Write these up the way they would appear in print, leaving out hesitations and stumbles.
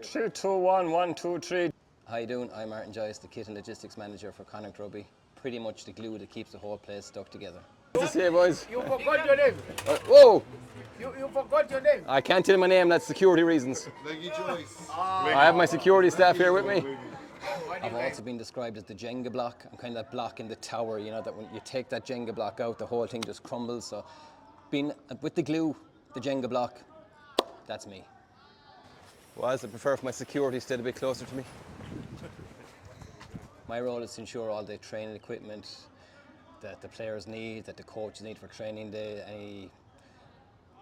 3, 2, 1, 1, 2, 3. How you doing? I'm Martin Joyce, the kit and logistics manager for Connacht Rugby. Pretty much the glue that keeps the whole place stuck together. Good to see you, boys. You forgot your name. Whoa! You forgot your name. I can't tell you my name, that's security reasons. Joyce. I have my security staff here with me. I've also been described as the Jenga block. I'm kind of that block in the tower, you know, that when you take that Jenga block out, the whole thing just crumbles. So being with the glue, the Jenga block, that's me. I prefer if my security stayed a bit closer to me. My role is to ensure all the training equipment that the players need, that the coaches need for training day, any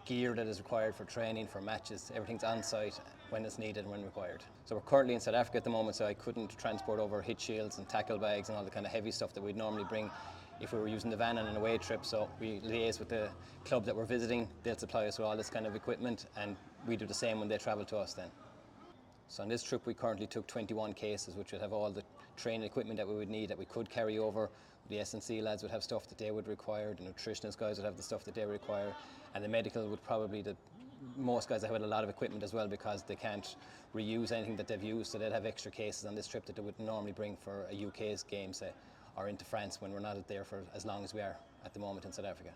gear that is required for training, for matches, everything's on site when it's needed and when required. So we're currently in South Africa at the moment, so I couldn't transport over hit shields and tackle bags and all the kind of heavy stuff that we'd normally bring if we were using the van on an away trip. So we liaise with the club that we're visiting, they'll supply us with all this kind of equipment, and we do the same when they travel to us then. So on this trip we currently took 21 cases, which would have all the training equipment that we would need, that we could carry over. The S&C lads would have stuff that they would require, the nutritionist guys would have the stuff that they require, and the medical would probably, most guys have a lot of equipment as well because they can't reuse anything that they've used, so they'd have extra cases on this trip that they would normally bring for a UK's game, say, or into France when we're not there for as long as we are at the moment in South Africa.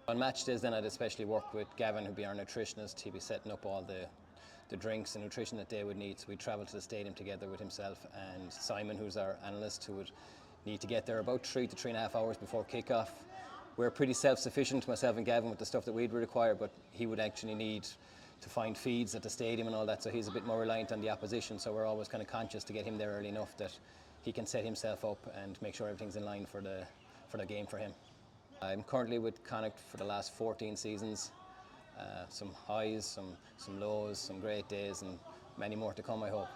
On match days then I'd especially work with Gavin, who'd be our nutritionist. He'd be setting up all the drinks and nutrition that they would need, so we'd travel to the stadium together with himself and Simon, who's our analyst, who would need to get there about 3 to 3.5 hours before kick-off. We're pretty self-sufficient, myself and Gavin, with the stuff that we'd require, but he would actually need to find feeds at the stadium and all that, so he's a bit more reliant on the opposition, so we're always kind of conscious to get him there early enough that he can set himself up and make sure everything's in line for the game for him. I'm currently with Connacht for the last 14 seasons. Some highs, some lows, some great days, and many more to come, I hope.